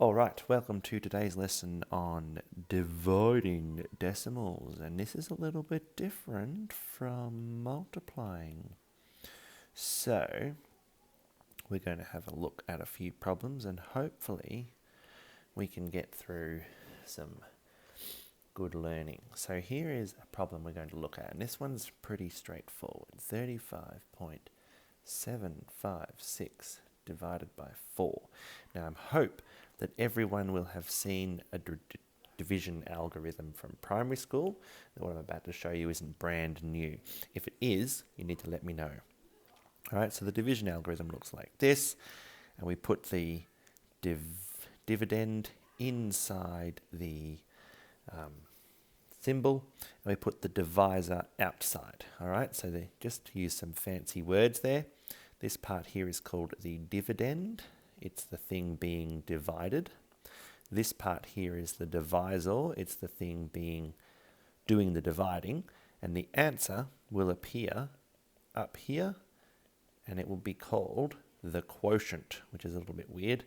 All right, welcome to today's lesson on dividing decimals, and this is a little bit different from multiplying. So, we're going to have a look at a few problems, and hopefully we can get through some good learning. So here is a problem we're going to look at, and this one's pretty straightforward. 35.756 divided by 4. Now, I hope that everyone will have seen a division algorithm from primary school. What I'm about to show you isn't brand new. If it is, you need to let me know. All right, so the division algorithm looks like this, and we put the dividend inside the symbol, and we put the divisor outside. All right, so just to use some fancy words there, this part here is called the dividend. It's the thing being divided. This part here is the divisor. It's the thing doing the dividing, and the answer will appear up here, and it will be called the quotient, which is a little bit weird.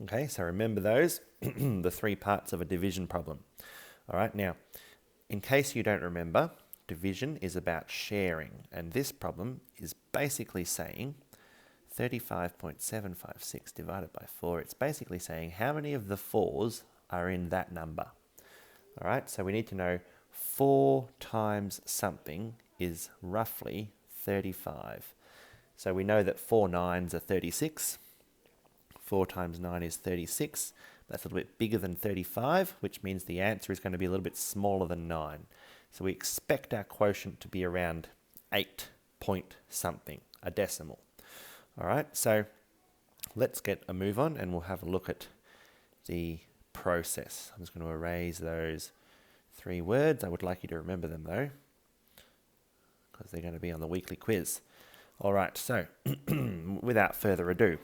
Okay, so remember those, the three parts of a division problem. All right, now, in case you don't remember, division is about sharing, and this problem is basically saying 35.756 divided by 4. It's basically saying how many of the 4s are in that number. All right, so we need to know 4 times something is roughly 35. So we know that 4 9s are 36. 4 times 9 is 36. That's a little bit bigger than 35, which means the answer is going to be a little bit smaller than 9. So we expect our quotient to be around 8 point something, a decimal. All right, so let's get a move on and we'll have a look at the process. I'm just going to erase those 3 words. I would like you to remember them though, because they're going to be on the weekly quiz. All right, so without further ado,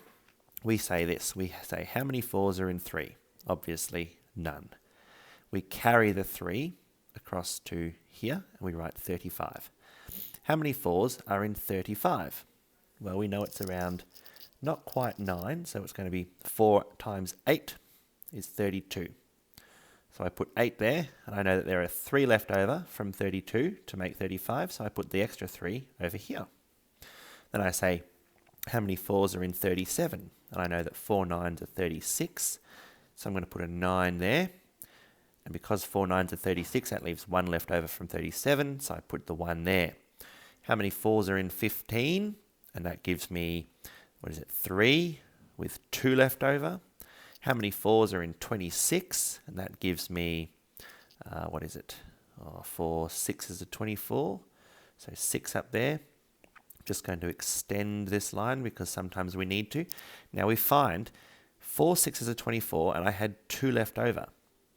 we say this. We say how many 4s are in 3? Obviously, none. We carry the 3 across to here and we write 35. How many 4s are in 35? Well, we know it's around not quite 9, so it's going to be 4 times 8 is 32. So I put 8 there, and I know that there are 3 left over from 32 to make 35, so I put the extra 3 over here. Then I say, how many 4s are in 37? And I know that 4 9s are 36, so I'm going to put a 9 there. And because 4 9s are 36, that leaves 1 left over from 37, so I put the 1 there. How many 4s are in 15? And that gives me, 3 with 2 left over. How many 4s are in 26? And that gives me, 4 6s are 24. So 6 up there. Just going to extend this line because sometimes we need to. Now we find 4 6s are 24 and I had 2 left over.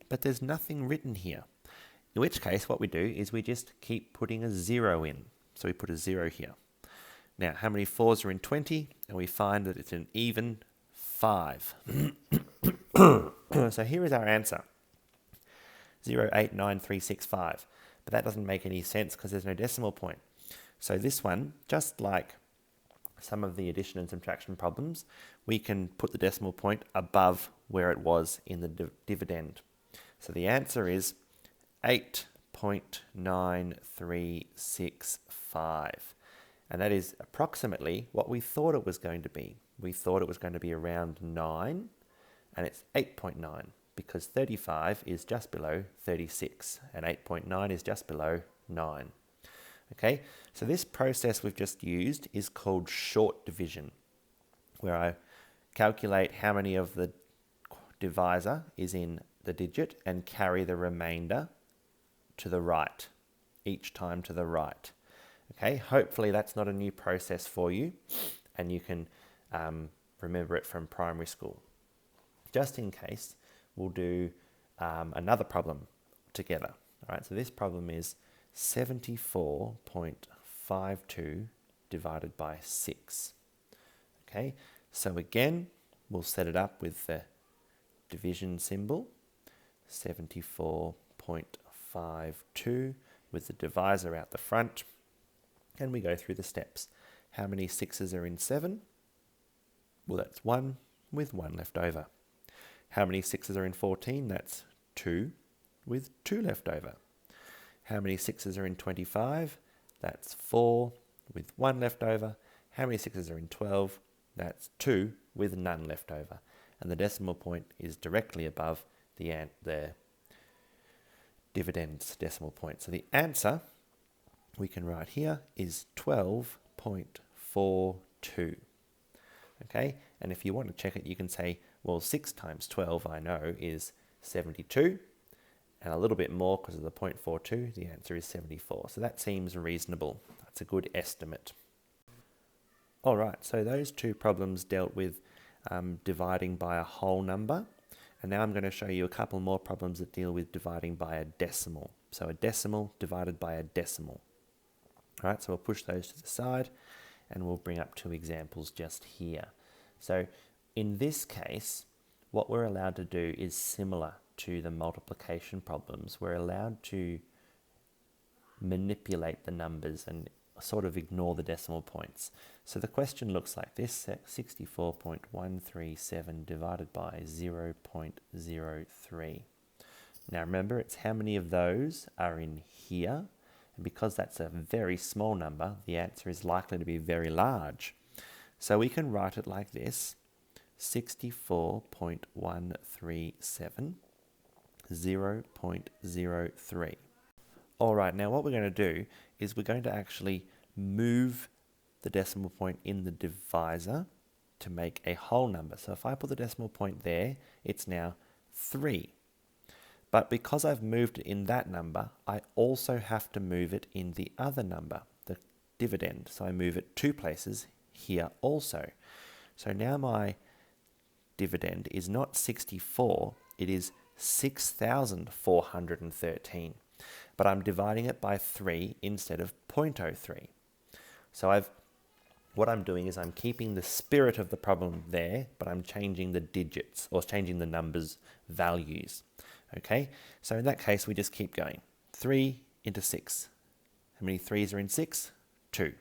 But there's nothing written here. In which case what we do is we just keep putting a 0 in. So we put a 0 here. Now, how many 4s are in 20? And we find that it's an even 5. So here is our answer. 0.89365. But that doesn't make any sense because there's no decimal point. So this one, just like some of the addition and subtraction problems, we can put the decimal point above where it was in the dividend. So the answer is 8.9365. And that is approximately what we thought it was going to be. We thought it was going to be around 9, and it's 8.9 because 35 is just below 36, and 8.9 is just below 9. Okay, so this process we've just used is called short division, where I calculate how many of the divisor is in the digit and carry the remainder to the right, each time to the right. Okay, hopefully that's not a new process for you and you can remember it from primary school. Just in case, we'll do another problem together. All right, so this problem is 74.52 divided by 6. Okay, so again, we'll set it up with the division symbol, 74.52 with the divisor out the front. And we go through the steps. How many 6s are in 7? Well, that's 1, with 1 left over. How many 6s are in 14? That's 2 with 2 left over. How many 6s are in 25? That's 4 with 1 left over. How many 6s are in 12? That's 2 with none left over. And the decimal point is directly above the dividend's decimal point. So the answer we can write here is 12.42. Okay, and if you want to check it, you can say, well, 6 times 12, I know, is 72, and a little bit more because of the 0.42, the answer is 74. So that seems reasonable. That's a good estimate. All right, so those two problems dealt with dividing by a whole number, and now I'm going to show you a couple more problems that deal with dividing by a decimal. So a decimal divided by a decimal. All right, so we'll push those to the side, and we'll bring up two examples just here. So in this case, what we're allowed to do is similar to the multiplication problems. We're allowed to manipulate the numbers and sort of ignore the decimal points. So the question looks like this: 64.137 divided by 0.03. Now remember, it's how many of those are in here. And because that's a very small number, the answer is likely to be very large. So we can write it like this: 64.137, 0.03. All right, now what we're going to do is we're going to actually move the decimal point in the divisor to make a whole number. So if I put the decimal point there, it's now 3. But because I've moved it in that number, I also have to move it in the other number, the dividend. So I move it 2 places here also. So now my dividend is not 64, it is 6,413. But I'm dividing it by 3 instead of 0.03. So what I'm doing is I'm keeping the spirit of the problem there, but I'm changing the digits, or changing the numbers' values. Okay, so in that case, we just keep going. 3 into 6. How many 3s are in 6? 2.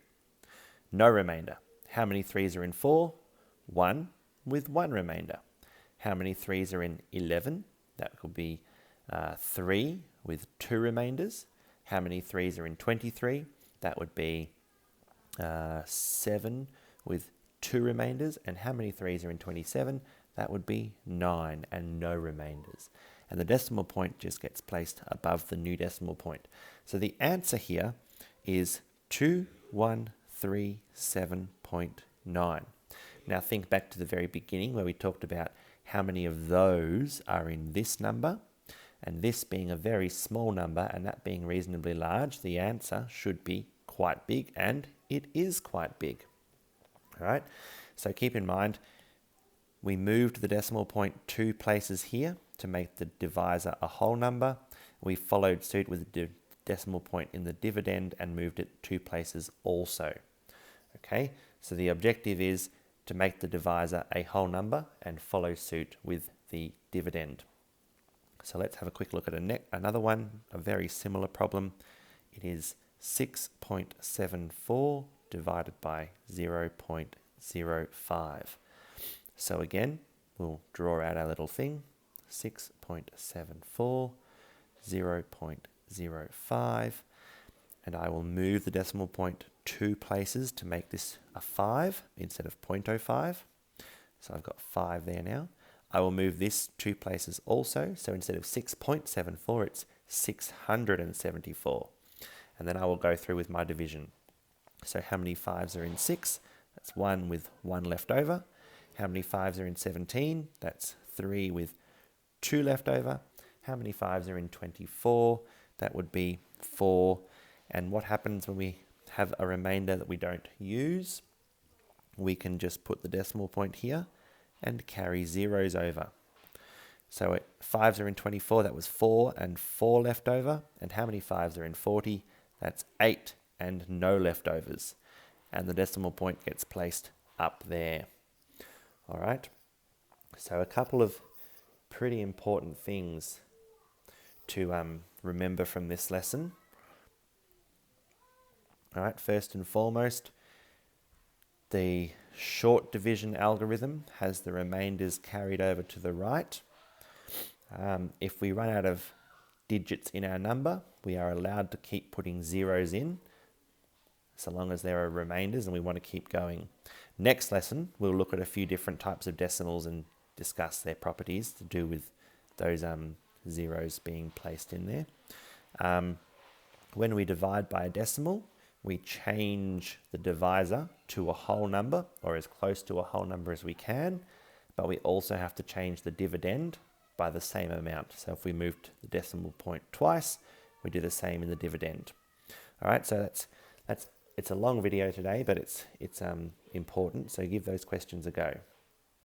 No remainder. How many 3s are in 4? 1 with 1 remainder. How many 3s are in 11? That could be 3 with 2 remainders. How many 3s are in 23? That would be 7 with 2 remainders. And how many 3s are in 27? That would be 9 and no remainders. And the decimal point just gets placed above the new decimal point. So the answer here is 2137.9. Now think back to the very beginning where we talked about how many of those are in this number. And this being a very small number and that being reasonably large, the answer should be quite big, and it is quite big. All right, so keep in mind, we moved the decimal point 2 places here to make the divisor a whole number. We followed suit with the decimal point in the dividend and moved it 2 places also. Okay, so the objective is to make the divisor a whole number and follow suit with the dividend. So let's have a quick look at another one, a very similar problem. It is 6.74 divided by 0.05. So again, we'll draw out our little thing, 6.74, 0.05, and I will move the decimal point 2 places to make this a 5 instead of 0.05. So I've got 5 there now. I will move this 2 places also, so instead of 6.74, it's 674. And then I will go through with my division. So how many 5s are in 6? That's 1 with 1 left over. How many 5s are in 17? That's 3 with 2 left over. How many 5s are in 24? That would be 4. And what happens when we have a remainder that we don't use? We can just put the decimal point here and carry zeros over. So 5s are in 24, that was 4 and 4 left over. And how many 5s are in 40? That's 8 and no leftovers. And the decimal point gets placed up there. All right, so a couple of pretty important things to remember from this lesson. All right, first and foremost, the short division algorithm has the remainders carried over to the right. If we run out of digits in our number, we are allowed to keep putting zeros in, so long as there are remainders, and we want to keep going. Next lesson, we'll look at a few different types of decimals and discuss their properties to do with those zeros being placed in there. When we divide by a decimal, we change the divisor to a whole number, or as close to a whole number as we can, but we also have to change the dividend by the same amount. So if we moved the decimal point twice, we do the same in the dividend. All right, so it's a long video today, but it's important, so give those questions a go.